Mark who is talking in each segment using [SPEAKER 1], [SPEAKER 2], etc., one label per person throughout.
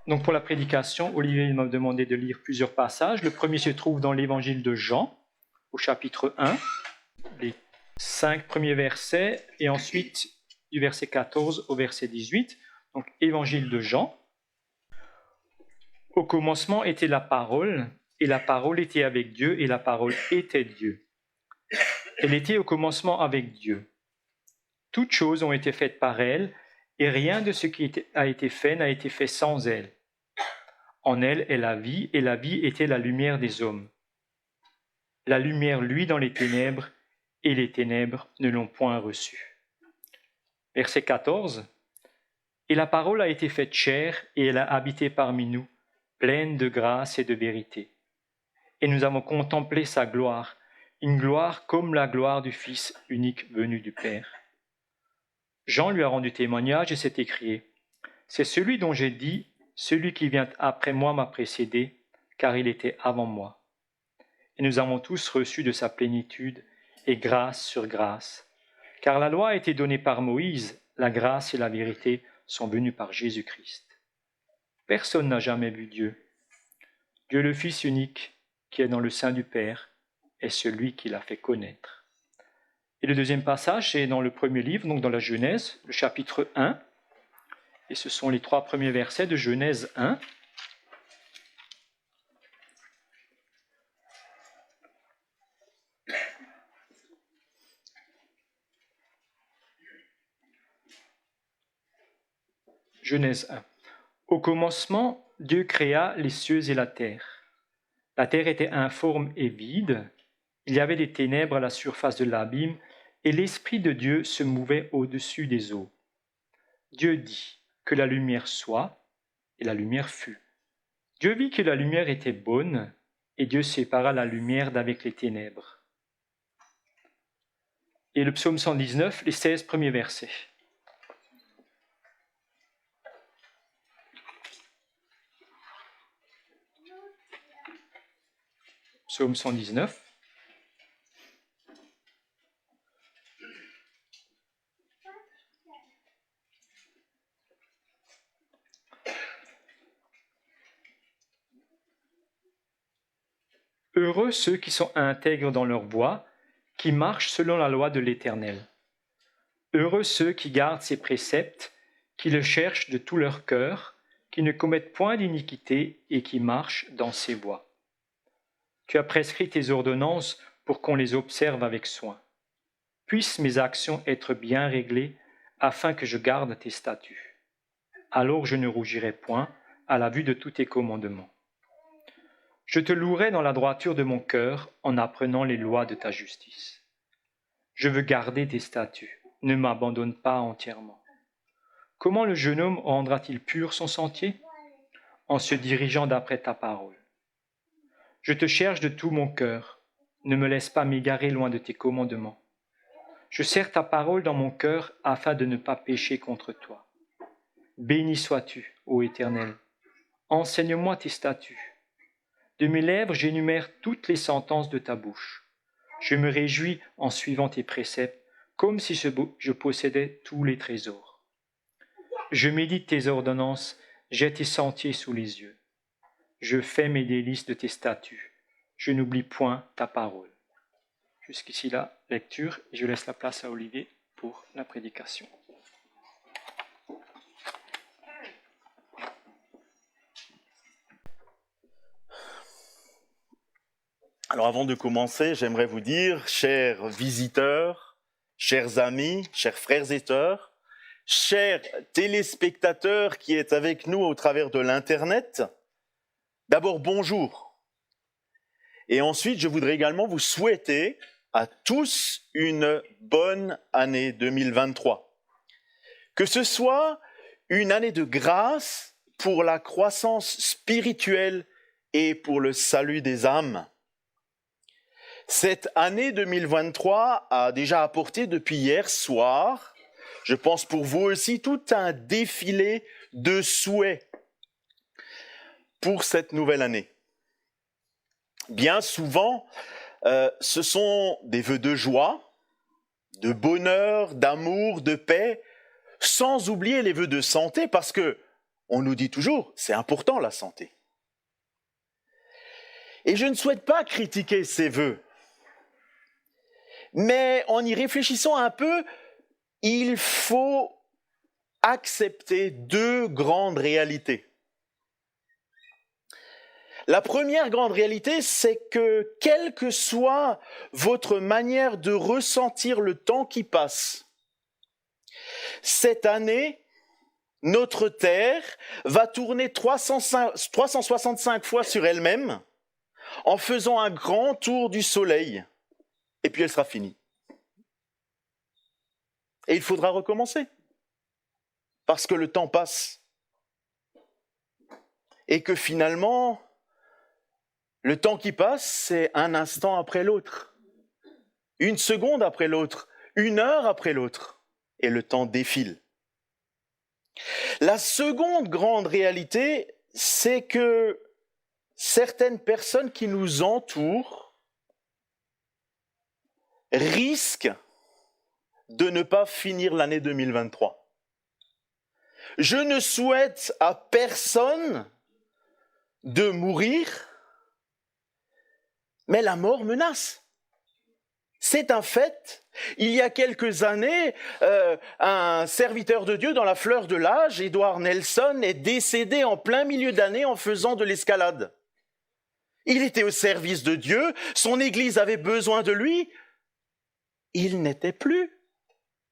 [SPEAKER 1] Donc pour la prédication, Olivier m'a demandé de lire plusieurs passages. Le premier se trouve dans l'évangile de Jean, au chapitre 1, les 5 premiers versets, et ensuite du verset 14 au verset 18. Donc évangile de Jean. Au commencement était la parole, et la parole était avec Dieu, et la parole était Dieu. Elle était au commencement avec Dieu. Toutes choses ont été faites par elle, et rien de ce qui a été fait n'a été fait sans elle. En elle est la vie, et la vie était la lumière des hommes. La lumière luit dans les ténèbres, et les ténèbres ne l'ont point reçue. Verset 14. Et la parole a été faite chair, et elle a habité parmi nous, pleine de grâce et de vérité. Et nous avons contemplé sa gloire, une gloire comme la gloire du Fils unique venu du Père. Jean lui a rendu témoignage et s'est écrié : c'est celui dont j'ai dit, celui qui vient après moi m'a précédé, car il était avant moi. Et nous avons tous reçu de sa plénitude, et grâce sur grâce. Car la loi a été donnée par Moïse, la grâce et la vérité sont venues par Jésus-Christ. Personne n'a jamais vu Dieu. Dieu le Fils unique, qui est dans le sein du Père, est celui qui l'a fait connaître. Et le deuxième passage, c'est dans le premier livre, donc dans la Genèse, le chapitre 1. Et ce sont les 3 premiers versets de Genèse 1. Genèse 1. Au commencement, Dieu créa les cieux et la terre. La terre était informe et vide. Il y avait des ténèbres à la surface de l'abîme, et l'Esprit de Dieu se mouvait au-dessus des eaux. Dieu dit que la lumière soit, et la lumière fut. Dieu vit que la lumière était bonne, et Dieu sépara la lumière d'avec les ténèbres. Et le psaume 119, les 16 premiers versets. Psaume 119. Heureux ceux qui sont intègres dans leur voie, qui marchent selon la loi de l'Éternel. Heureux ceux qui gardent ses préceptes, qui le cherchent de tout leur cœur, qui ne commettent point d'iniquité et qui marchent dans ses voies. Tu as prescrit tes ordonnances pour qu'on les observe avec soin. Puissent mes actions être bien réglées, afin que je garde tes statuts. Alors je ne rougirai point à la vue de tous tes commandements. Je te louerai dans la droiture de mon cœur en apprenant les lois de ta justice. Je veux garder tes statuts, ne m'abandonne pas entièrement. Comment le jeune homme rendra-t-il pur son sentier ? En se dirigeant d'après ta parole. Je te cherche de tout mon cœur, ne me laisse pas m'égarer loin de tes commandements. Je serre ta parole dans mon cœur afin de ne pas pécher contre toi. Béni sois-tu, ô Éternel. Enseigne-moi tes statuts. De mes lèvres, j'énumère toutes les sentences de ta bouche. Je me réjouis en suivant tes préceptes, comme si je possédais tous les trésors. Je médite tes ordonnances, j'ai tes sentiers sous les yeux. Je fais mes délices de tes statuts. Je n'oublie point ta parole. Jusqu'ici la lecture, et je laisse la place à Olivier pour la prédication.
[SPEAKER 2] Alors avant de commencer, j'aimerais vous dire, chers visiteurs, chers amis, chers frères et sœurs, chers téléspectateurs qui êtes avec nous au travers de l'Internet, d'abord bonjour. Et ensuite, je voudrais également vous souhaiter à tous une bonne année 2023. Que ce soit une année de grâce pour la croissance spirituelle et pour le salut des âmes. Cette année 2023 a déjà apporté depuis hier soir, je pense pour vous aussi, tout un défilé de souhaits pour cette nouvelle année. Bien souvent, ce sont des vœux de joie, de bonheur, d'amour, de paix, sans oublier les vœux de santé, parce que On nous dit toujours, c'est important la santé. Et je ne souhaite pas critiquer ces vœux. Mais en y réfléchissant un peu, il faut accepter deux grandes réalités. La première grande réalité, c'est que quelle que soit votre manière de ressentir le temps qui passe, cette année, notre Terre va tourner 365 fois sur elle-même en faisant un grand tour du Soleil, et puis elle sera finie. Et il faudra recommencer, parce que le temps passe. Et que finalement, le temps qui passe, c'est un instant après l'autre, une seconde après l'autre, une heure après l'autre, et le temps défile. La seconde grande réalité, c'est que certaines personnes qui nous entourent risquent de ne pas finir l'année 2023. Je ne souhaite à personne de mourir, mais la mort menace. C'est un fait. Il y a quelques années, un serviteur de Dieu dans la fleur de l'âge, Edward Nelson, est décédé en plein milieu d'année en faisant de l'escalade. Il était au service de Dieu, son Église avait besoin de lui. Il n'était plus.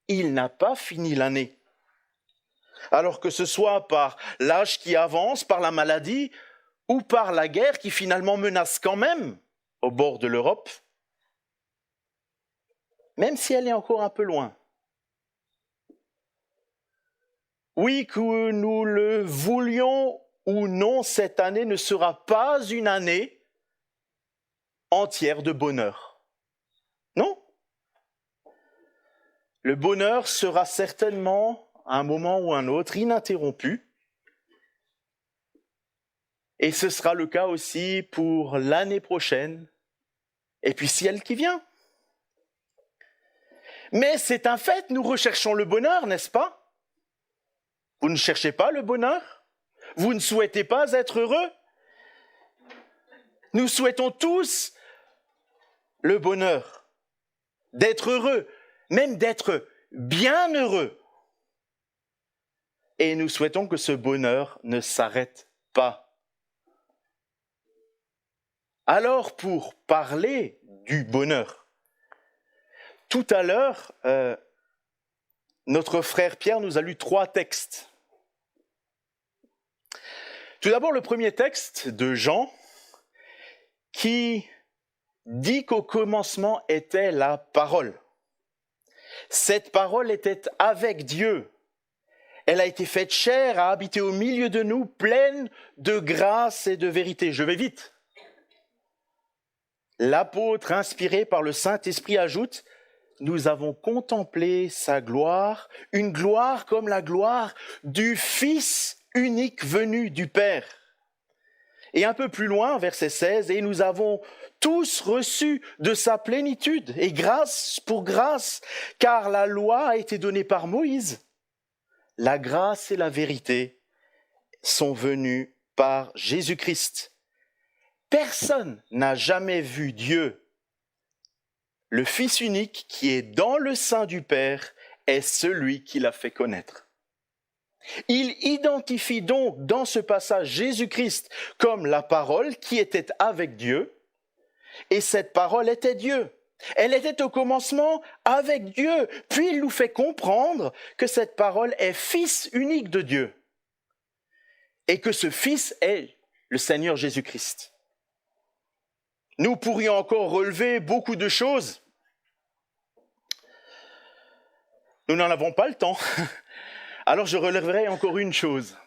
[SPEAKER 2] Il n'a pas fini l'année. Alors que ce soit par l'âge qui avance, par la maladie, ou par la guerre qui finalement menace quand même au bord de l'Europe, même si elle est encore un peu loin. Oui, que nous le voulions ou non, cette année ne sera pas une année entière de bonheur. Non. Le bonheur sera certainement, à un moment ou un autre, ininterrompu. Et ce sera le cas aussi pour l'année prochaine, et puis celle qui vient. Mais c'est un fait, nous recherchons le bonheur, n'est-ce pas? Vous ne cherchez pas le bonheur? Vous ne souhaitez pas être heureux? Nous souhaitons tous le bonheur, d'être heureux, même d'être bien heureux. Et nous souhaitons que ce bonheur ne s'arrête pas. Alors, pour parler du bonheur, tout à l'heure, notre frère Pierre nous a lu 3 textes. Tout d'abord, le premier texte de Jean, qui dit qu'au commencement était la parole. Cette parole était avec Dieu. Elle a été faite chair, a habité au milieu de nous, pleine de grâce et de vérité. Je vais vite. L'apôtre, inspiré par le Saint-Esprit, ajoute: nous avons contemplé sa gloire, une gloire comme la gloire du Fils unique venu du Père. Et un peu plus loin, verset 16, et nous avons tous reçu de sa plénitude, et grâce pour grâce, car la loi a été donnée par Moïse. La grâce et la vérité sont venues par Jésus-Christ. Personne n'a jamais vu Dieu. Le Fils unique qui est dans le sein du Père est celui qui l'a fait connaître. Il identifie donc dans ce passage Jésus-Christ comme la parole qui était avec Dieu, et cette parole était Dieu. Elle était au commencement avec Dieu, puis il nous fait comprendre que cette parole est Fils unique de Dieu, et que ce Fils est le Seigneur Jésus-Christ. Nous pourrions encore relever beaucoup de choses. Nous n'en avons pas le temps. Alors je relèverai encore une chose.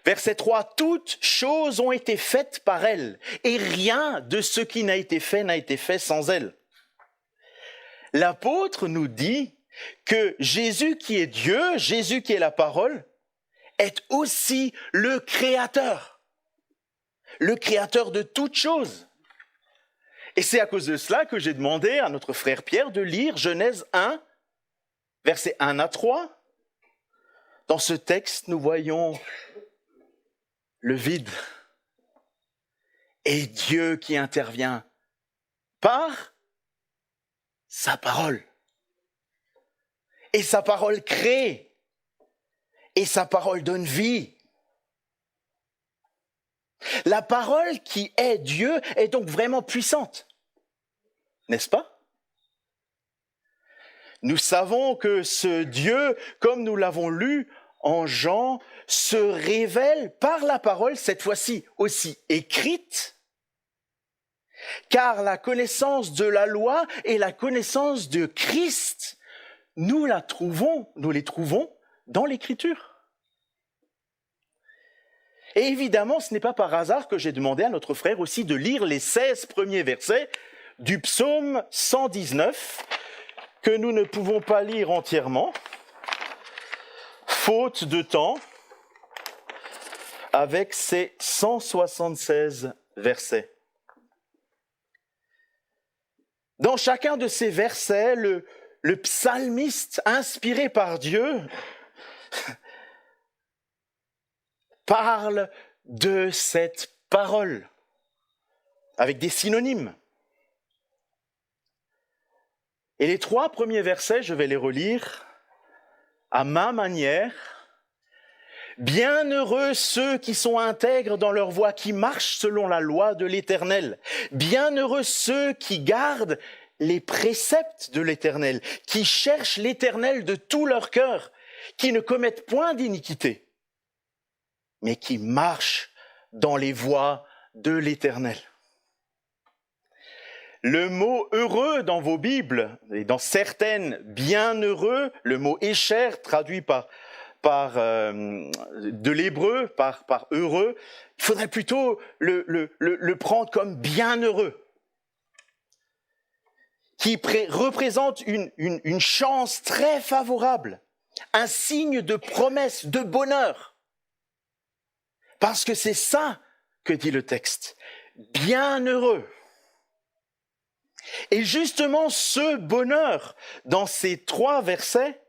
[SPEAKER 2] Verset 3, toutes choses ont été faites par elle, et rien de ce qui n'a été fait sans elle. L'apôtre nous dit que Jésus qui est Dieu, Jésus qui est la parole, est aussi le créateur de toutes choses. Et c'est à cause de cela que j'ai demandé à notre frère Pierre de lire Genèse 1, versets 1 à 3. Dans ce texte, nous voyons le vide. Et Dieu qui intervient par sa parole. Et sa parole crée. Et sa parole donne vie. La parole qui est Dieu est donc vraiment puissante. N'est-ce pas? Nous savons que ce Dieu, comme nous l'avons lu en Jean, se révèle par la parole, cette fois-ci aussi écrite, car la connaissance de la loi et la connaissance de Christ, nous les trouvons dans l'Écriture. Et évidemment, ce n'est pas par hasard que j'ai demandé à notre frère aussi de lire les 16 premiers versets du psaume 119, que nous ne pouvons pas lire entièrement, faute de temps, avec ces 176 versets. Dans chacun de ces versets, le psalmiste, inspiré par Dieu, parle de cette parole, avec des synonymes. Et les 3 premiers versets, je vais les relire à ma manière. Bienheureux ceux qui sont intègres dans leur voie, qui marchent selon la loi de l'Éternel. Bienheureux ceux qui gardent les préceptes de l'Éternel, qui cherchent l'Éternel de tout leur cœur, qui ne commettent point d'iniquité, mais qui marchent dans les voies de l'Éternel. Le mot « heureux » dans vos Bibles, et dans certaines « bienheureux », le mot « écher » traduit de l'hébreu par « heureux », il faudrait plutôt le prendre comme « bienheureux », qui représente une chance très favorable, un signe de promesse, de bonheur. Parce que c'est ça que dit le texte, bienheureux. Et justement, ce bonheur, dans ces 3 versets,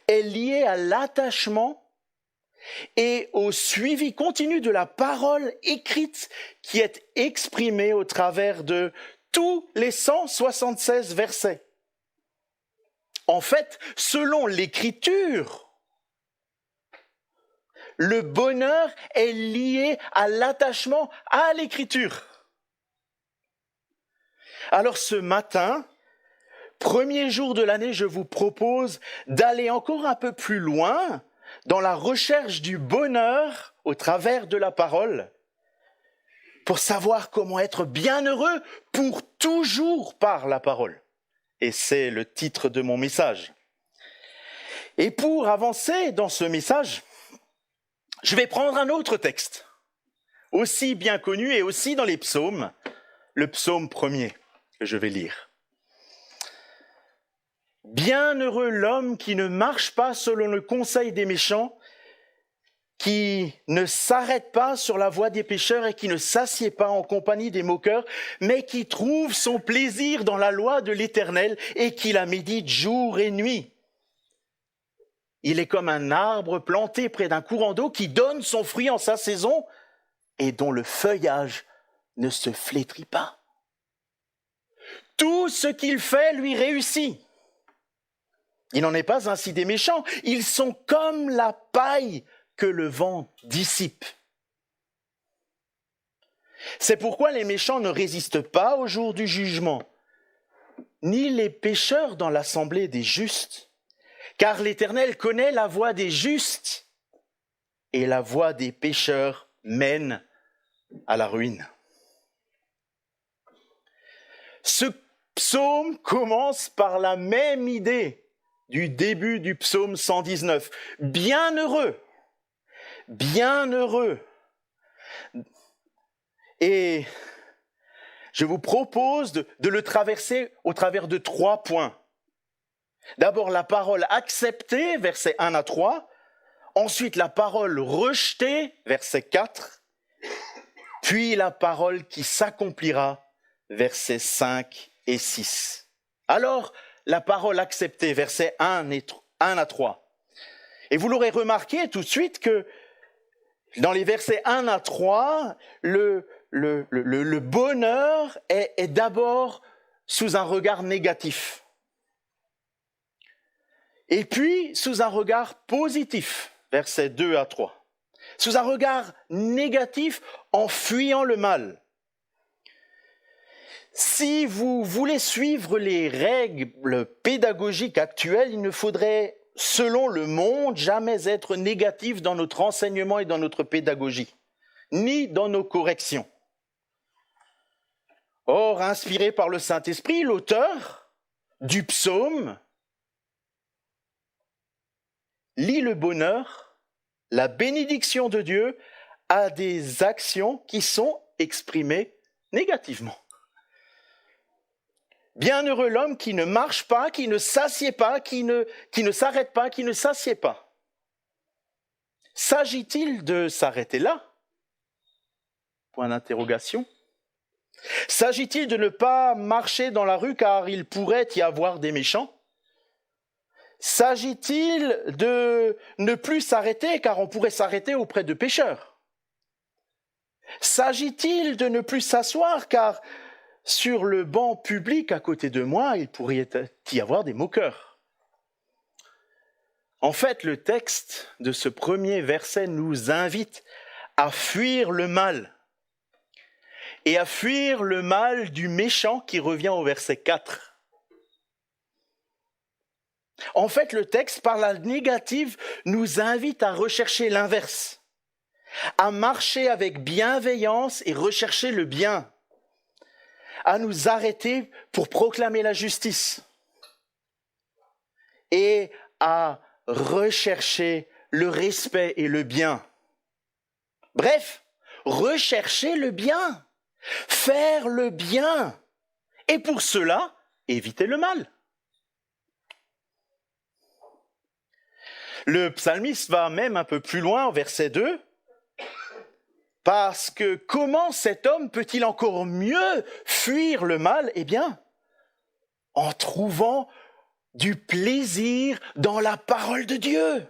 [SPEAKER 2] est lié à l'attachement et au suivi continu de la parole écrite qui est exprimée au travers de tous les 176 versets. En fait, selon l'Écriture, le bonheur est lié à l'attachement à l'Écriture. Alors ce matin, premier jour de l'année, je vous propose d'aller encore un peu plus loin dans la recherche du bonheur au travers de la parole, pour savoir comment être bienheureux pour toujours par la parole. Et c'est le titre de mon message. Et pour avancer dans ce message, je vais prendre un autre texte, aussi bien connu et aussi dans les psaumes, le psaume 1er. Que je vais lire. Bienheureux l'homme qui ne marche pas selon le conseil des méchants, qui ne s'arrête pas sur la voie des pécheurs et qui ne s'assied pas en compagnie des moqueurs, mais qui trouve son plaisir dans la loi de l'Éternel et qui la médite jour et nuit. Il est comme un arbre planté près d'un courant d'eau qui donne son fruit en sa saison et dont le feuillage ne se flétrit pas. Tout ce qu'il fait lui réussit. Il n'en est pas ainsi des méchants. Ils sont comme la paille que le vent dissipe. C'est pourquoi les méchants ne résistent pas au jour du jugement, ni les pécheurs dans l'assemblée des justes, car l'Éternel connaît la voie des justes, et la voie des pécheurs mène à la ruine. Ce psaume commence par la même idée du début du psaume 119. Bienheureux, bienheureux. Et je vous propose de le traverser au travers de 3 points. D'abord la parole acceptée, versets 1 à 3. Ensuite la parole rejetée, verset 4. Puis la parole qui s'accomplira, versets 5 et 6. Alors, la parole acceptée, versets 1 à 3. Et vous l'aurez remarqué tout de suite que Dans les versets 1 à 3, le bonheur est d'abord sous un regard négatif. Et puis sous un regard positif, versets 2 à 3. Sous un regard négatif en fuyant le mal. Si vous voulez suivre les règles pédagogiques actuelles, il ne faudrait, selon le monde, jamais être négatif dans notre enseignement et dans notre pédagogie, ni dans nos corrections. Or, inspiré par le Saint-Esprit, l'auteur du psaume lie le bonheur, la bénédiction de Dieu à des actions qui sont exprimées négativement. Bienheureux l'homme qui ne marche pas, qui ne s'assied pas, qui ne s'arrête pas, qui ne s'assied pas. S'agit-il de s'arrêter là? Point d'interrogation. S'agit-il de ne pas marcher dans la rue car il pourrait y avoir des méchants? S'agit-il de ne plus s'arrêter car on pourrait s'arrêter auprès de pécheurs? S'agit-il de ne plus s'asseoir car sur le banc public à côté de moi, il pourrait y avoir des moqueurs? En fait, le texte de ce premier verset nous invite à fuir le mal. Et à fuir le mal du méchant qui revient au verset 4. En fait, le texte, par la négative, nous invite à rechercher l'inverse, à marcher avec bienveillance et rechercher le bien, à nous arrêter pour proclamer la justice et à rechercher le respect et le bien. Bref, rechercher le bien, faire le bien, et pour cela, éviter le mal. Le psalmiste va même un peu plus loin, au verset 2, parce que comment cet homme peut-il encore mieux fuir le mal? Eh bien, en trouvant du plaisir dans la parole de Dieu.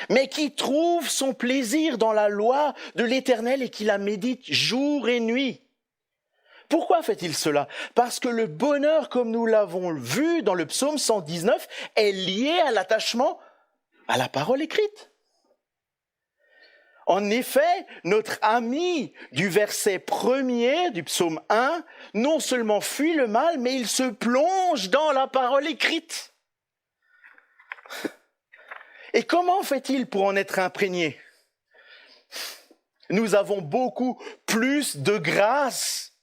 [SPEAKER 2] Mais qui trouve son plaisir dans la loi de l'Éternel et qui la médite jour et nuit. Pourquoi fait-il cela? Parce que le bonheur, comme nous l'avons vu dans le psaume 119, est lié à l'attachement à la parole écrite. En effet, notre ami du verset 1er du psaume 1, non seulement fuit le mal, mais il se plonge dans la parole écrite. Et comment fait-il pour en être imprégné? Nous avons beaucoup plus de grâce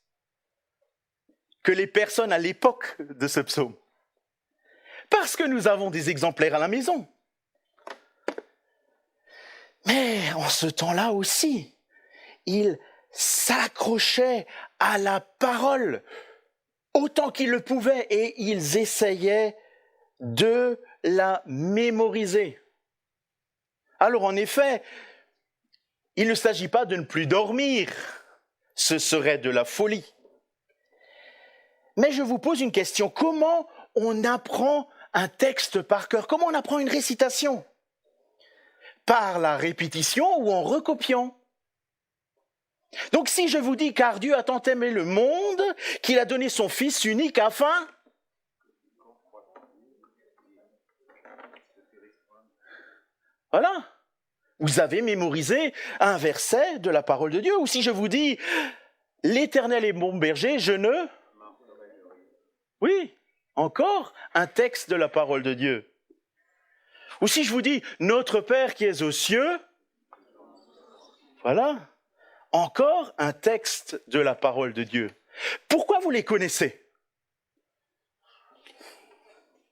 [SPEAKER 2] que les personnes à l'époque de ce psaume. Parce que nous avons des exemplaires à la maison. Mais en ce temps-là aussi, il s'accrochait à la parole autant qu'ils le pouvaient et ils essayaient de la mémoriser. Alors en effet, il ne s'agit pas de ne plus dormir, ce serait de la folie. Mais je vous pose une question, comment on apprend un texte par cœur? Comment on apprend une récitation? Par la répétition ou en recopiant? Donc si je vous dis « Car Dieu a tant aimé le monde qu'il a donné son Fils unique afin… » Voilà, vous avez mémorisé un verset de la parole de Dieu. Ou si je vous dis « L'Éternel est mon berger, je ne… » Oui, encore un texte de la parole de Dieu. Ou si je vous dis « Notre Père qui es aux cieux », voilà, encore un texte de la parole de Dieu. Pourquoi vous les connaissez?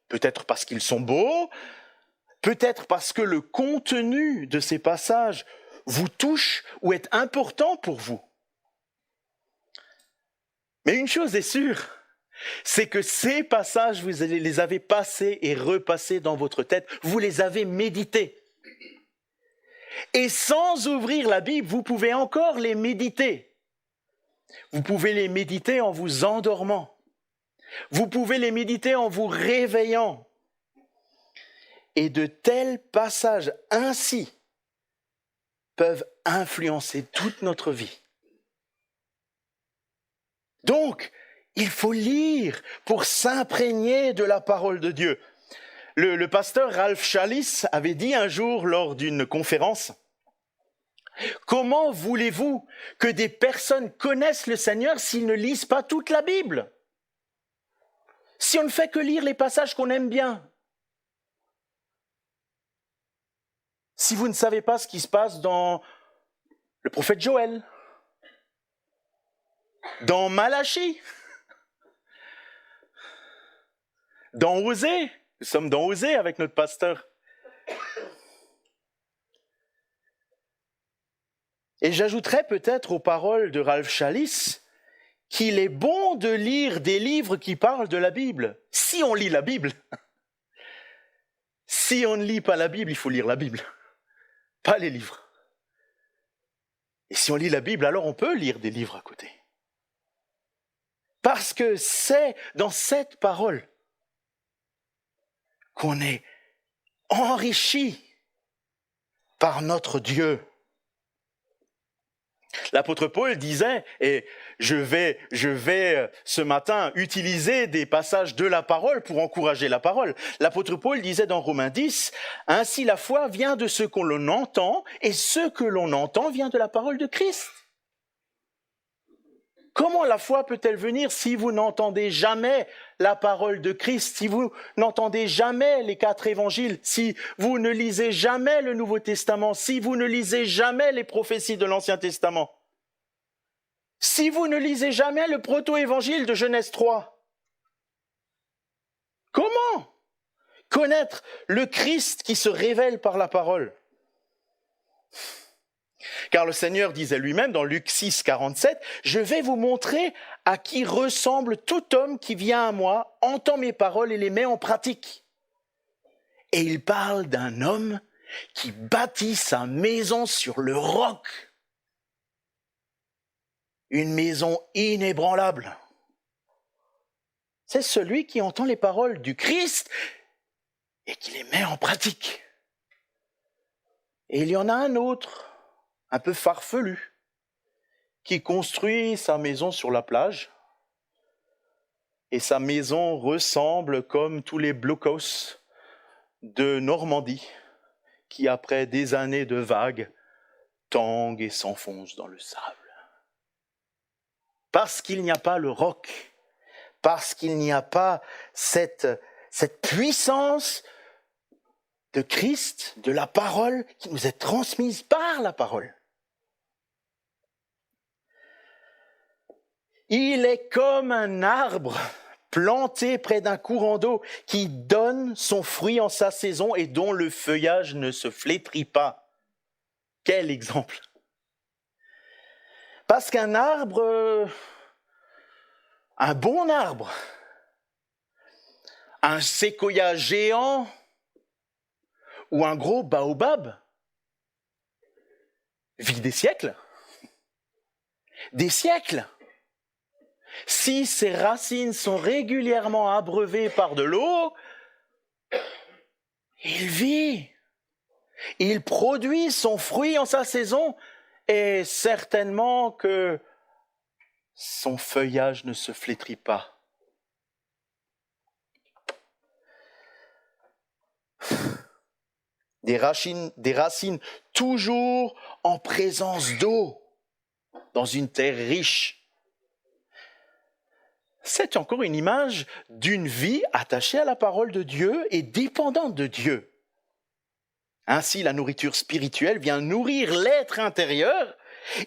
[SPEAKER 2] Peut-être parce qu'ils sont beaux, peut-être parce que le contenu de ces passages vous touche ou est important pour vous. Mais une chose est sûre, c'est que ces passages, vous les avez passés et repassés dans votre tête, vous les avez médités. Et sans ouvrir la Bible, vous pouvez encore les méditer. Vous pouvez les méditer en vous endormant. Vous pouvez les méditer en vous réveillant. Et de tels passages ainsi peuvent influencer toute notre vie. Donc, il faut lire pour s'imprégner de la parole de Dieu. Le pasteur Ralph Challis avait dit un jour lors d'une conférence, « Comment voulez-vous que des personnes connaissent le Seigneur s'ils ne lisent pas toute la Bible ? Si on ne fait que lire les passages qu'on aime bien ? Si vous ne savez pas ce qui se passe dans le prophète Joël, dans Malachie, dans Osée, nous sommes dans Osée avec notre pasteur. Et j'ajouterais peut-être aux paroles de Ralph Challis qu'il est bon de lire des livres qui parlent de la Bible, si on lit la Bible. Si on ne lit pas la Bible, il faut lire la Bible, pas les livres. Et si on lit la Bible, alors on peut lire des livres à côté. Parce que c'est dans cette parole qu'on est enrichi par notre Dieu. L'apôtre Paul disait, et je vais ce matin utiliser des passages de la parole pour encourager la parole. L'apôtre Paul disait dans Romains 10, « Ainsi la foi vient de ce que l'on entend, et ce que l'on entend vient de la parole de Christ. » Comment la foi peut-elle venir si vous n'entendez jamais la parole de Christ, si vous n'entendez jamais les 4 évangiles, si vous ne lisez jamais le Nouveau Testament, si vous ne lisez jamais les prophéties de l'Ancien Testament, si vous ne lisez jamais le proto-évangile de Genèse 3? Comment connaître le Christ qui se révèle par la parole? Car le Seigneur disait lui-même dans Luc 6, 47, « Je vais vous montrer à qui ressemble tout homme qui vient à moi, entend mes paroles et les met en pratique. » Et il parle d'un homme qui bâtit sa maison sur le roc. Une maison inébranlable. C'est celui qui entend les paroles du Christ et qui les met en pratique. Et il y en a un autre, un peu farfelu, qui construit sa maison sur la plage. Et sa maison ressemble comme tous les blocos de Normandie, qui après des années de vagues, tanguent et s'enfoncent dans le sable. Parce qu'il n'y a pas le roc, parce qu'il n'y a pas cette puissance de Christ, de la parole, qui nous est transmise par la parole. Il est comme un arbre planté près d'un courant d'eau qui donne son fruit en sa saison et dont le feuillage ne se flétrit pas. Quel exemple! Parce qu'un arbre, un bon arbre, un séquoia géant ou un gros baobab vit des siècles. Des siècles. Si ses racines sont régulièrement abreuvées par de l'eau, il vit. Il produit son fruit en sa saison et certainement que son feuillage ne se flétrit pas. Des racines toujours en présence d'eau dans une terre riche. C'est encore une image d'une vie attachée à la parole de Dieu et dépendante de Dieu. Ainsi, la nourriture spirituelle vient nourrir l'être intérieur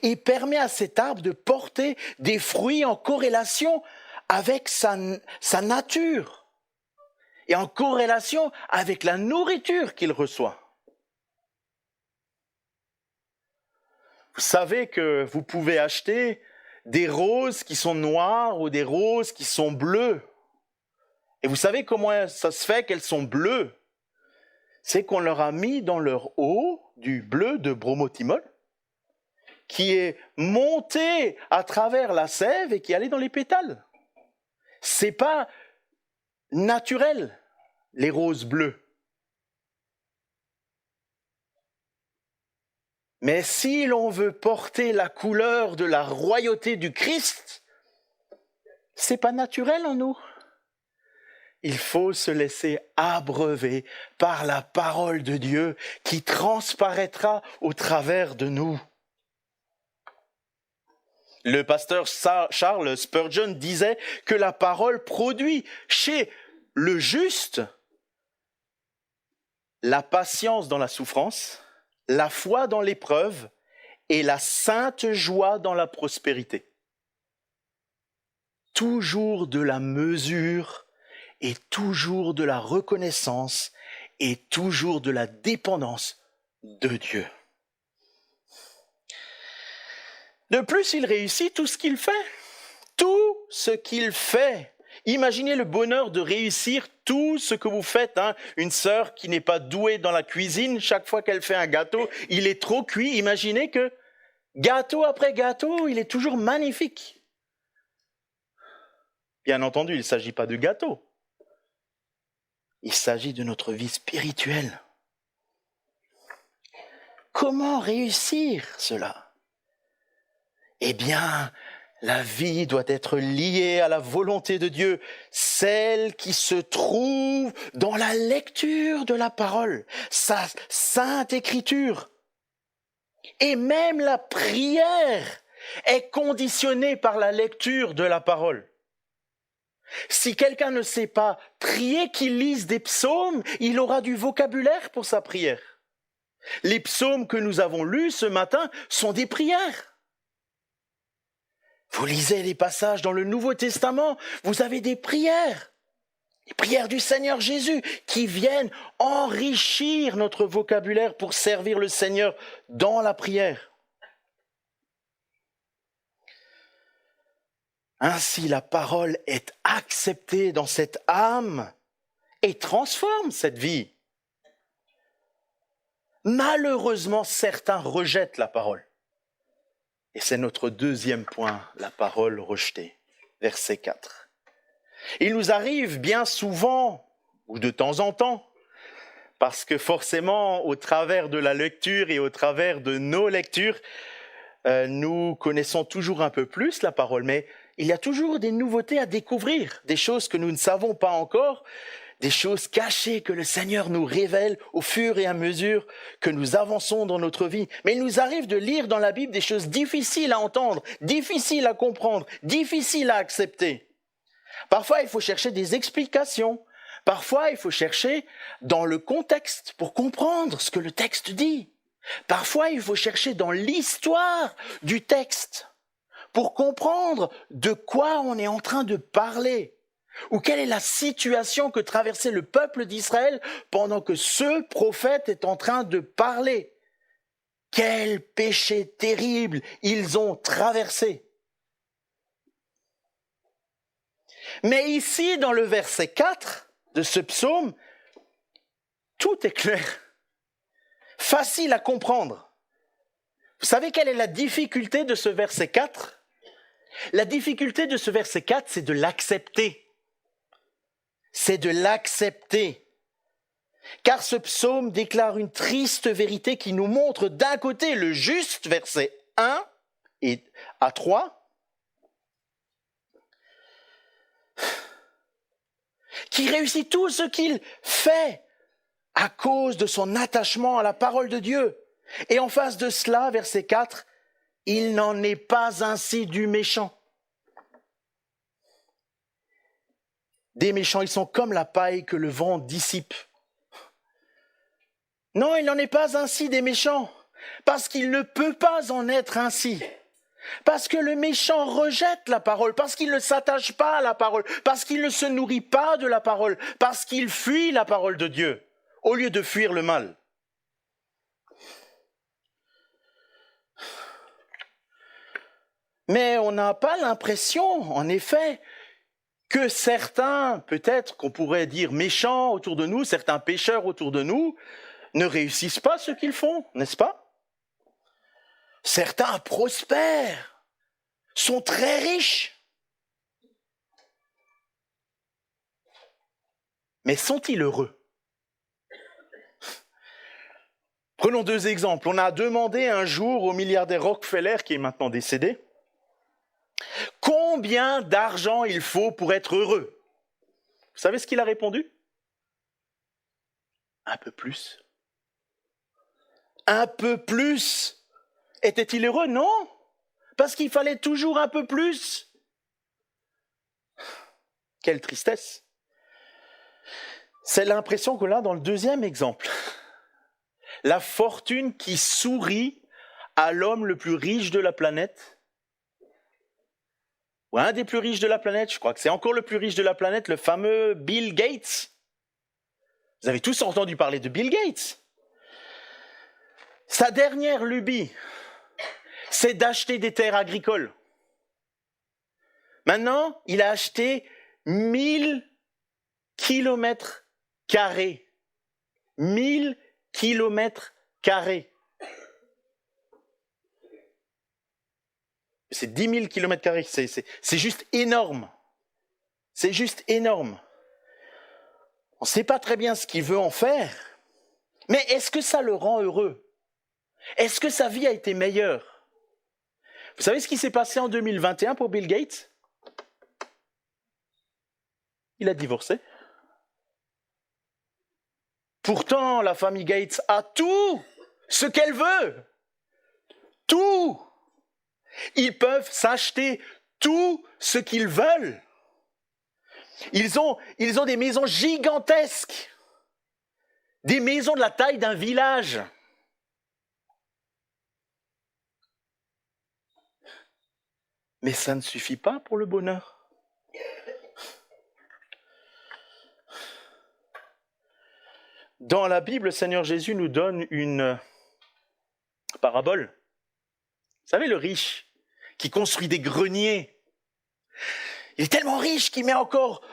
[SPEAKER 2] et permet à cet arbre de porter des fruits en corrélation avec sa nature et en corrélation avec la nourriture qu'il reçoit. Vous savez que vous pouvez acheter des roses qui sont noires ou des roses qui sont bleues. Et vous savez comment ça se fait qu'elles sont bleues? C'est qu'on leur a mis dans leur eau du bleu de bromothymol qui est monté à travers la sève et qui allait dans les pétales. C'est pas naturel, les roses bleues. Mais si l'on veut porter la couleur de la royauté du Christ, c'est pas naturel en nous. Il faut se laisser abreuver par la parole de Dieu qui transparaîtra au travers de nous. Le pasteur Charles Spurgeon disait que la parole produit chez le juste la patience dans la souffrance, la foi dans l'épreuve et la sainte joie dans la prospérité. Toujours de la mesure et toujours de la reconnaissance et toujours de la dépendance de Dieu. De plus, il réussit tout ce qu'il fait. Tout ce qu'il fait. Imaginez le bonheur de réussir tout ce que vous faites. Une sœur qui n'est pas douée dans la cuisine, chaque fois qu'elle fait un gâteau, il est trop cuit. Imaginez que gâteau après gâteau, il est toujours magnifique. Bien entendu, il ne s'agit pas de gâteau. Il s'agit de notre vie spirituelle. Comment réussir cela ? Eh bien, la vie doit être liée à la volonté de Dieu, celle qui se trouve dans la lecture de la parole, sa sainte écriture. Et même la prière est conditionnée par la lecture de la parole. Si quelqu'un ne sait pas prier, qu'il lise des psaumes, il aura du vocabulaire pour sa prière. Les psaumes que nous avons lus ce matin sont des prières. Vous lisez les passages dans le Nouveau Testament, vous avez des prières du Seigneur Jésus qui viennent enrichir notre vocabulaire pour servir le Seigneur dans la prière. Ainsi, la parole est acceptée dans cette âme et transforme cette vie. Malheureusement, certains rejettent la parole. Et c'est notre deuxième point, la parole rejetée. Verset 4. Il nous arrive bien souvent, ou de temps en temps, parce que forcément, au travers de la lecture et au travers de nos lectures, nous connaissons toujours un peu plus la parole, mais il y a toujours des nouveautés à découvrir, des choses que nous ne savons pas encore, des choses cachées que le Seigneur nous révèle au fur et à mesure que nous avançons dans notre vie. Mais il nous arrive de lire dans la Bible des choses difficiles à entendre, difficiles à comprendre, difficiles à accepter. Parfois, il faut chercher des explications. Parfois, il faut chercher dans le contexte pour comprendre ce que le texte dit. Parfois, il faut chercher dans l'histoire du texte pour comprendre de quoi on est en train de parler, ou quelle est la situation que traversait le peuple d'Israël pendant que ce prophète est en train de parler. Quel péché terrible ils ont traversé. Mais ici, dans le verset 4 de ce psaume, tout est clair, facile à comprendre. Vous savez quelle est la difficulté de ce verset 4 ? La difficulté de ce verset 4, c'est de l'accepter. C'est de l'accepter. Car ce psaume déclare une triste vérité qui nous montre d'un côté le juste, verset 1 et à 3, qui réussit tout ce qu'il fait à cause de son attachement à la parole de Dieu. Et en face de cela, verset 4, il n'en est pas ainsi du méchant. Des méchants, ils sont comme la paille que le vent dissipe. Non, il n'en est pas ainsi des méchants, parce qu'il ne peut pas en être ainsi. Parce que le méchant rejette la parole, parce qu'il ne s'attache pas à la parole, parce qu'il ne se nourrit pas de la parole, parce qu'il fuit la parole de Dieu, au lieu de fuir le mal. Mais on n'a pas l'impression, en effet, que certains, peut-être qu'on pourrait dire méchants autour de nous, certains pécheurs autour de nous, ne réussissent pas ce qu'ils font, n'est-ce pas ? Certains prospèrent, sont très riches. Mais sont-ils heureux ? Prenons 2 exemples. On a demandé un jour au milliardaire Rockefeller, qui est maintenant décédé, combien d'argent il faut pour être heureux. Vous savez ce qu'il a répondu? Un peu plus. Un peu plus. Était-il heureux? Non. Parce qu'il fallait toujours un peu plus. Quelle tristesse. C'est l'impression qu'on a dans le 2e exemple. La fortune qui sourit à l'homme le plus riche de la planète, ou un des plus riches de la planète, je crois que c'est encore le plus riche de la planète, le fameux Bill Gates. Vous avez tous entendu parler de Bill Gates. Sa dernière lubie, c'est d'acheter des terres agricoles. Maintenant, il a acheté 1000 kilomètres carrés. 1000 kilomètres carrés. C'est 10 000 kilomètres carrés. C'est juste énorme. C'est juste énorme. On ne sait pas très bien ce qu'il veut en faire. Mais est-ce que ça le rend heureux? Est-ce que sa vie a été meilleure? Vous savez ce qui s'est passé en 2021 pour Bill Gates? Il a divorcé. Pourtant, la famille Gates a tout ce qu'elle veut. Tout. Ils peuvent s'acheter tout ce qu'ils veulent. Ils ont des maisons gigantesques. Des maisons de la taille d'un village. Mais ça ne suffit pas pour le bonheur. Dans la Bible, le Seigneur Jésus nous donne une parabole. Vous savez, le riche qui construit des greniers. Il est tellement riche qu'il met encore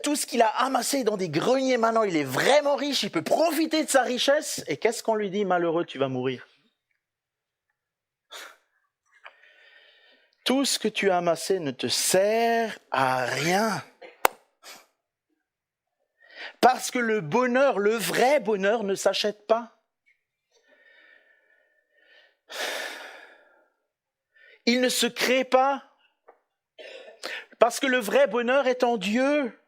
[SPEAKER 2] tout ce qu'il a amassé dans des greniers. Maintenant, il est vraiment riche, il peut profiter de sa richesse. Et qu'est-ce qu'on lui dit? Malheureux, tu vas mourir. Tout ce que tu as amassé ne te sert à rien. Parce que le bonheur, le vrai bonheur, ne s'achète pas. Il ne se crée pas. Parce que le vrai bonheur est en Dieu.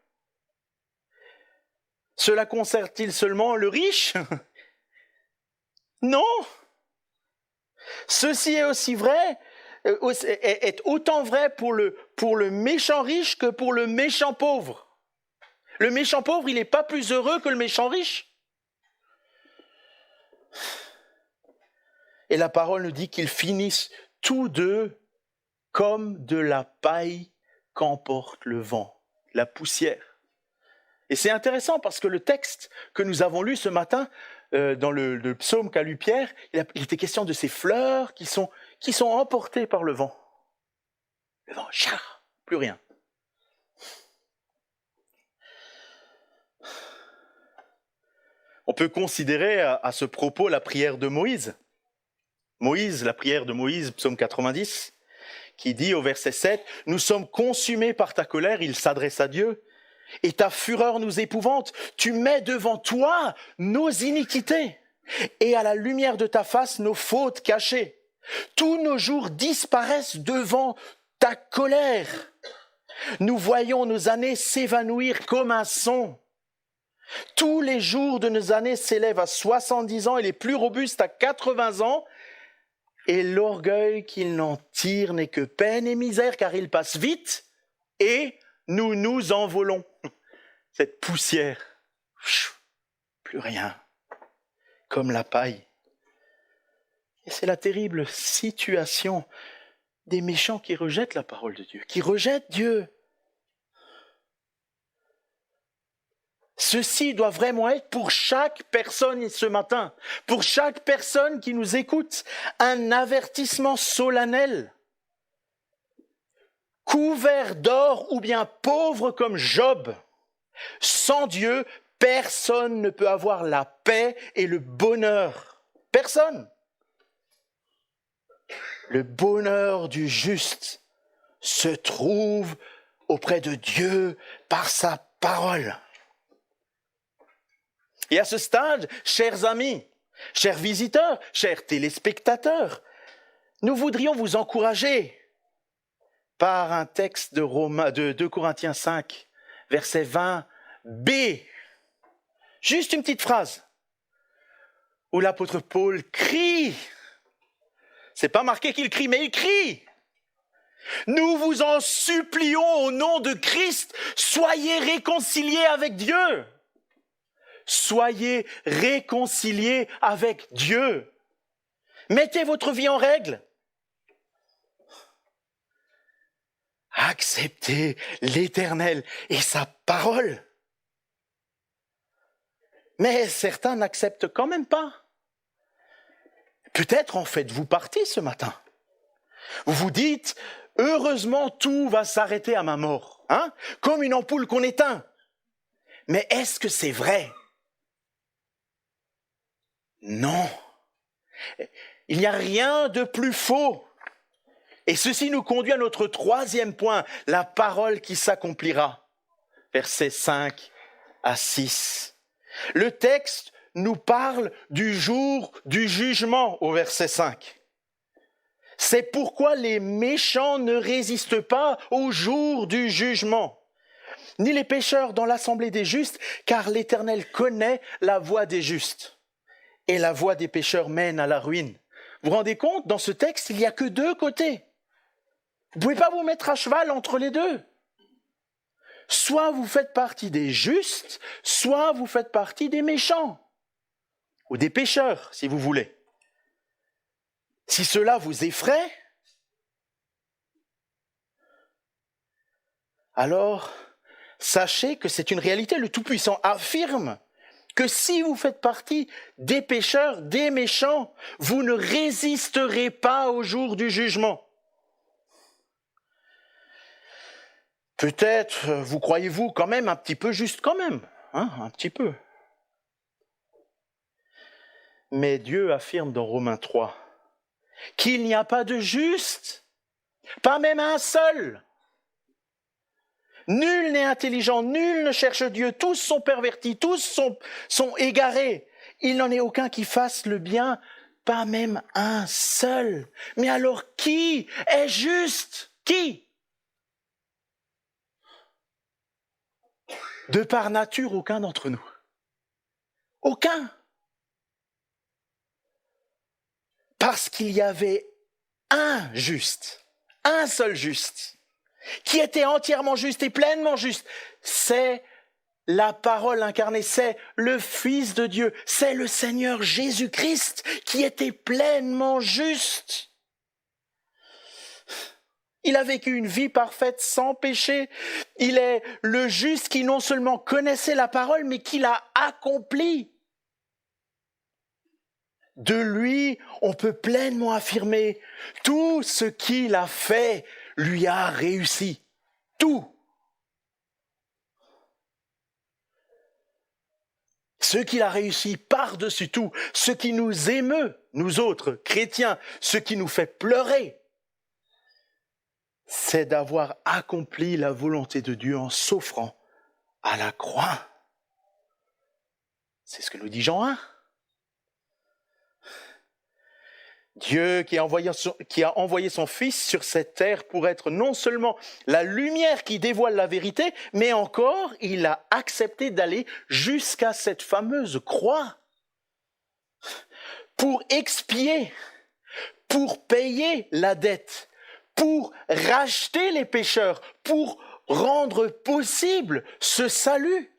[SPEAKER 2] Cela concerne-t-il seulement le riche? Non. Ceci est aussi vrai, est autant vrai pour le méchant riche que pour le méchant pauvre. Le méchant pauvre, il n'est pas plus heureux que le méchant riche. Et la parole nous dit qu'ils finissent tous deux comme de la paille qu'emporte le vent, la poussière. Et c'est intéressant parce que le texte que nous avons lu ce matin, dans le psaume qu'a lu Pierre, il était question de ces fleurs qui sont emportées par le vent. Le vent, plus rien. On peut considérer à ce propos la prière de Moïse. La prière de Moïse, psaume 90, qui dit au verset 7, « Nous sommes consumés par ta colère », il s'adresse à Dieu, « et ta fureur nous épouvante. Tu mets devant toi nos iniquités, et à la lumière de ta face nos fautes cachées. Tous nos jours disparaissent devant ta colère. Nous voyons nos années s'évanouir comme un son. Tous les jours de nos années s'élèvent à 70 ans et les plus robustes à 80 ans. Et l'orgueil qu'ils n'en tirent n'est que peine et misère, car il passe vite et nous nous envolons. » Cette poussière, plus rien, comme la paille. Et c'est la terrible situation des méchants qui rejettent la parole de Dieu, qui rejettent Dieu. Ceci doit vraiment être pour chaque personne ce matin, pour chaque personne qui nous écoute, un avertissement solennel. Couvert d'or ou bien pauvre comme Job, sans Dieu, personne ne peut avoir la paix et le bonheur. Personne. Le bonheur du juste se trouve auprès de Dieu par sa parole. Et à ce stade, chers amis, Chers visiteurs, chers téléspectateurs, nous voudrions vous encourager par un texte de 2 Corinthiens 5, verset 20b. Juste une petite phrase où l'apôtre Paul crie. C'est pas marqué qu'il crie, mais il crie. Nous vous en supplions au nom de Christ, soyez réconciliés avec Dieu. Soyez réconciliés avec Dieu. Mettez votre vie en règle. Acceptez l'Éternel et sa parole. Mais certains n'acceptent quand même pas. Peut-être en faites-vous partie ce matin. Vous vous dites, heureusement tout va s'arrêter à ma mort, hein? Comme une ampoule qu'on éteint. Mais est-ce que c'est vrai? Non. Il n'y a rien de plus faux. Et ceci nous conduit à notre troisième point, la parole qui s'accomplira. Versets 5 à 6. Le texte nous parle du jour du jugement au verset 5. C'est pourquoi les méchants ne résistent pas au jour du jugement, ni les pécheurs dans l'assemblée des justes, car l'Éternel connaît la voie des justes, et la voie des pécheurs mène à la ruine. Vous vous rendez compte, dans ce texte, il n'y a que deux côtés. Vous ne pouvez pas vous mettre à cheval entre les deux. Soit vous faites partie des justes, soit vous faites partie des méchants, ou des pécheurs, si vous voulez. Si cela vous effraie, alors sachez que c'est une réalité. Le Tout-Puissant affirme que si vous faites partie des pécheurs, des méchants, vous ne résisterez pas au jour du jugement. Peut-être vous croyez-vous quand même un petit peu juste quand même, hein, un petit peu. Mais Dieu affirme dans Romains 3 qu'il n'y a pas de juste, pas même un seul. Nul n'est intelligent, nul ne cherche Dieu, tous sont pervertis, tous sont égarés. Il n'en est aucun qui fasse le bien, pas même un seul. Mais alors qui est juste? Qui? De par nature, aucun d'entre nous. Aucun. Parce qu'il y avait un juste, un seul juste, qui était entièrement juste et pleinement juste. C'est la parole incarnée, c'est le Fils de Dieu, c'est le Seigneur Jésus-Christ qui était pleinement juste. Il a vécu une vie parfaite sans péché. Il est le juste qui non seulement connaissait la parole, mais qui l'a accomplie. De lui, on peut pleinement affirmer tout ce qu'il a fait lui a réussi. Tout. Ce qu'il a réussi par-dessus tout, ce qui nous émeut, nous autres chrétiens, ce qui nous fait pleurer, c'est d'avoir accompli la volonté de Dieu en s'offrant à la croix. C'est ce que nous dit Jean 1. Dieu qui a envoyé son Fils sur cette terre pour être non seulement la lumière qui dévoile la vérité, mais encore, il a accepté d'aller jusqu'à cette fameuse croix pour expier, pour payer la dette, pour racheter les pécheurs, pour rendre possible ce salut,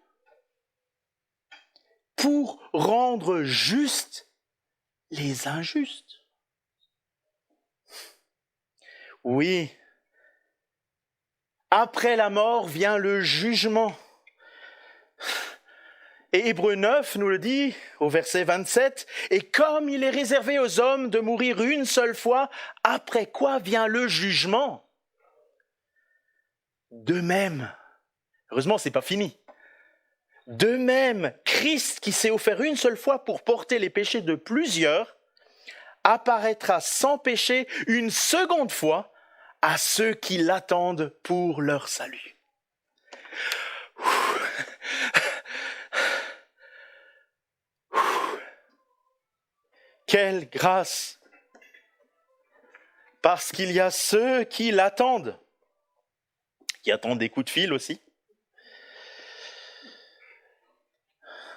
[SPEAKER 2] pour rendre justes les injustes. Oui, après la mort vient le jugement. Et Hébreux 9 nous le dit au verset 27, « Et comme il est réservé aux hommes de mourir une seule fois, après quoi vient le jugement ?» De même, heureusement c'est pas fini, de même, Christ qui s'est offert une seule fois pour porter les péchés de plusieurs, apparaîtra sans péché une seconde fois à ceux qui l'attendent pour leur salut. Quelle grâce! Parce qu'il y a ceux qui l'attendent, qui attendent des coups de fil aussi.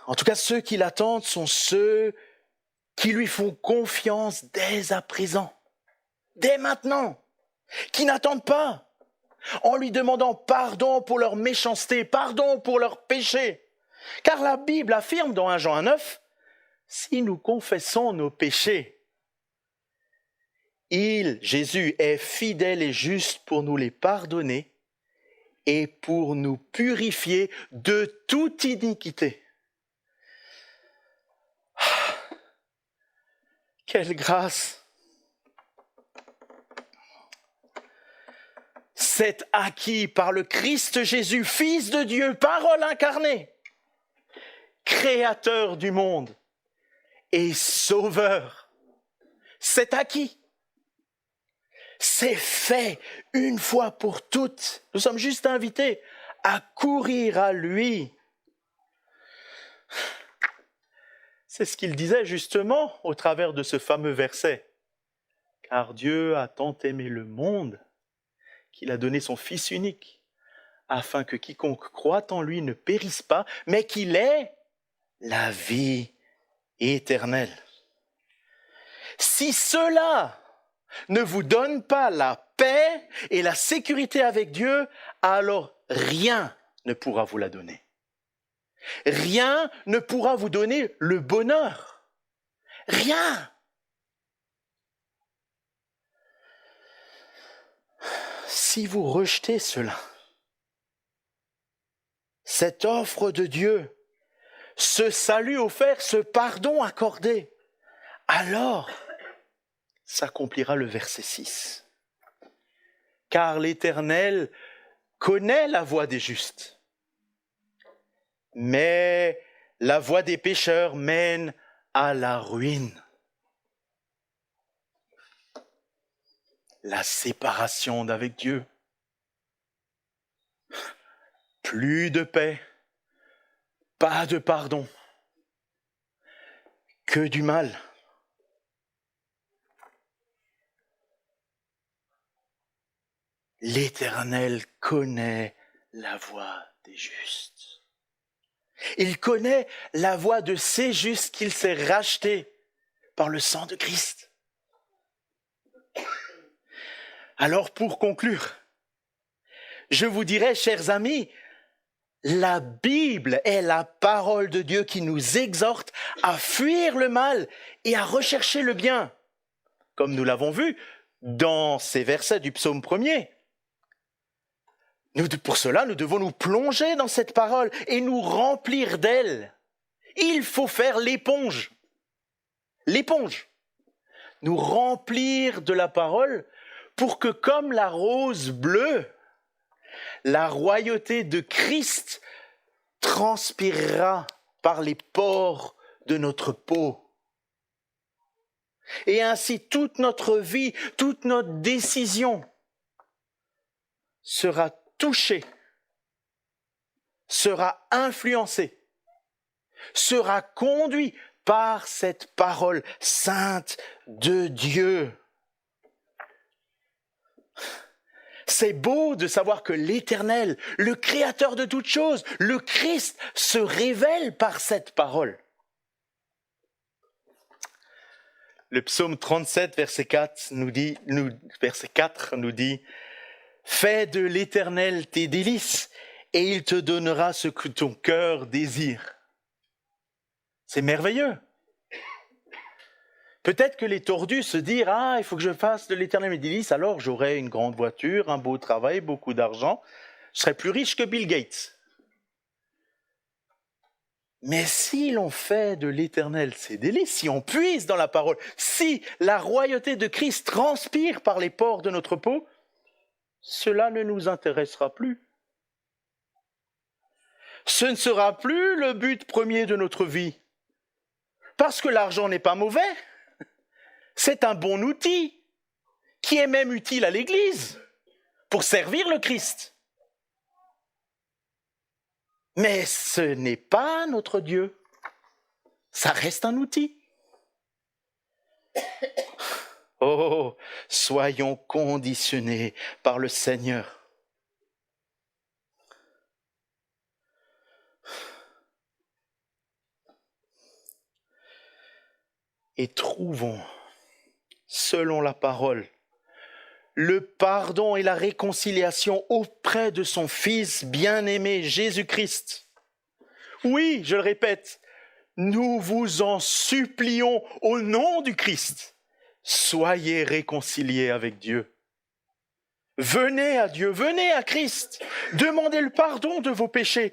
[SPEAKER 2] En tout cas, ceux qui l'attendent sont ceux qui lui font confiance dès à présent, dès maintenant, qui n'attendent pas, en lui demandant pardon pour leur méchanceté, pardon pour leurs péchés. Car la Bible affirme dans 1 Jean 1,9, si nous confessons nos péchés, Jésus, est fidèle et juste pour nous les pardonner et pour nous purifier de toute iniquité. Quelle grâce! C'est acquis par le Christ Jésus, Fils de Dieu, parole incarnée, Créateur du monde et Sauveur. C'est acquis. C'est fait une fois pour toutes. Nous sommes juste invités à courir à lui. C'est ce qu'il disait justement au travers de ce fameux verset. Car Dieu a tant aimé le monde qu'il a donné son Fils unique, afin que quiconque croit en lui ne périsse pas, mais qu'il ait la vie éternelle. Si cela ne vous donne pas la paix et la sécurité avec Dieu, alors rien ne pourra vous la donner. Rien ne pourra vous donner le bonheur. Rien. Si vous rejetez cela, cette offre de Dieu, ce salut offert, ce pardon accordé, alors s'accomplira le verset 6. Car l'Éternel connaît la voie des justes, mais la voie des pécheurs mène à la ruine. La séparation d'avec Dieu. Plus de paix, pas de pardon, que du mal. L'Éternel connaît la voie des justes. Il connaît la voie de ces justes qu'il s'est rachetés par le sang de Christ. Alors pour conclure, je vous dirais, chers amis, la Bible est la parole de Dieu qui nous exhorte à fuir le mal et à rechercher le bien, comme nous l'avons vu dans ces versets du psaume 1er. Pour cela, nous devons nous plonger dans cette parole et nous remplir d'elle. Il faut faire l'éponge. L'éponge. Nous remplir de la parole pour que, comme la rose bleue, la royauté de Christ transpirera par les pores de notre peau. Et ainsi, toute notre vie, toute notre décision sera touchée, sera influencée, sera conduite par cette parole sainte de Dieu. C'est beau de savoir que l'Éternel, le Créateur de toutes choses, le Christ, se révèle par cette parole. Le psaume 37, verset 4 nous dit, « Fais de l'Éternel tes délices, et il te donnera ce que ton cœur désire. » C'est merveilleux. Peut-être que les tordus se disent « Ah, il faut que je fasse de l'Éternel mes délices, alors j'aurai une grande voiture, un beau travail, beaucoup d'argent. Je serai plus riche que Bill Gates. » Mais si l'on fait de l'Éternel ses délices, si on puise dans la parole, si la royauté de Christ transpire par les pores de notre peau, cela ne nous intéressera plus. Ce ne sera plus le but premier de notre vie. Parce que l'argent n'est pas mauvais. C'est un bon outil qui est même utile à l'Église pour servir le Christ. Mais ce n'est pas notre Dieu. Ça reste un outil. Oh, soyons conditionnés par le Seigneur. Et trouvons, selon la parole, le pardon et la réconciliation auprès de son Fils bien-aimé Jésus-Christ. Oui, je le répète, nous vous en supplions au nom du Christ. Soyez réconciliés avec Dieu. Venez à Dieu, venez à Christ. Demandez le pardon de vos péchés.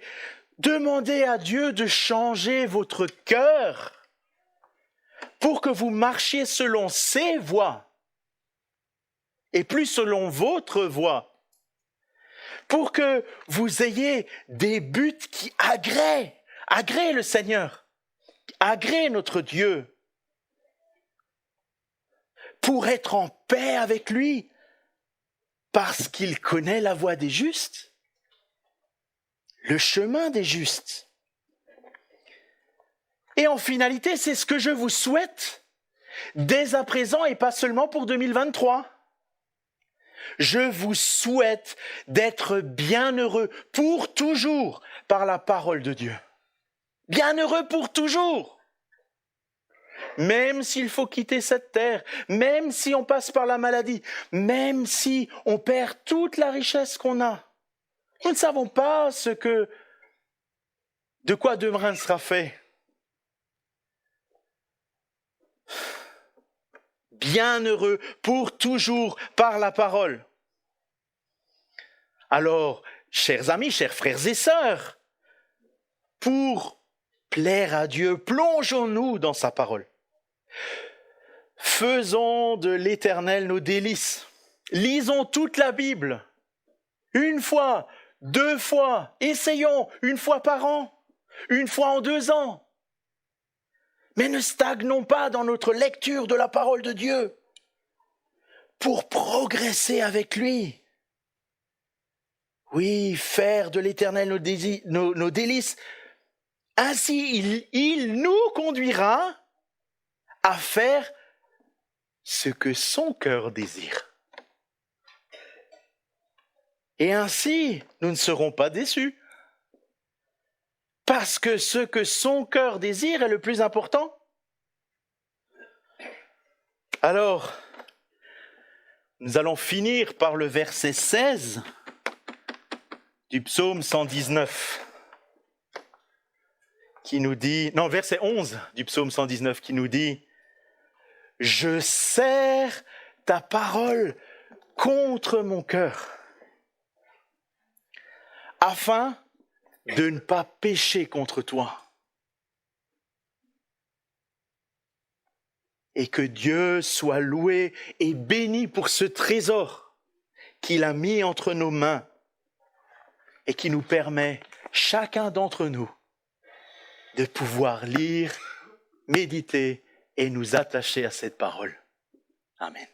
[SPEAKER 2] Demandez à Dieu de changer votre cœur pour que vous marchiez selon ses voies et plus selon votre voie, pour que vous ayez des buts qui agréent le Seigneur, agréent notre Dieu, pour être en paix avec lui, parce qu'il connaît la voie des justes, le chemin des justes. Et en finalité, c'est ce que je vous souhaite dès à présent et pas seulement pour 2023. Je vous souhaite d'être bienheureux pour toujours par la parole de Dieu. Bienheureux pour toujours. Même s'il faut quitter cette terre, même si on passe par la maladie, même si on perd toute la richesse qu'on a. Nous ne savons pas de quoi demain sera fait. Bienheureux pour toujours par la parole. Alors, chers amis, chers frères et sœurs, pour plaire à Dieu, plongeons-nous dans sa parole. Faisons de l'Éternel nos délices. Lisons toute la Bible. Une fois, 2 fois, essayons, 1 fois par an, 1 fois en 2 ans. Mais ne stagnons pas dans notre lecture de la parole de Dieu pour progresser avec lui. Oui, faire de l'Éternel nos délices. Ainsi, il nous conduira à faire ce que son cœur désire. Et ainsi, nous ne serons pas déçus. Parce que ce que son cœur désire est le plus important. Alors, nous allons finir par le verset 16 du psaume 119, qui nous dit, non, verset 11 du psaume 119, qui nous dit « Je serre ta parole contre mon cœur, afin de ne pas pécher contre toi. » Et que Dieu soit loué et béni pour ce trésor qu'il a mis entre nos mains et qui nous permet, chacun d'entre nous, de pouvoir lire, méditer et nous attacher à cette parole. Amen.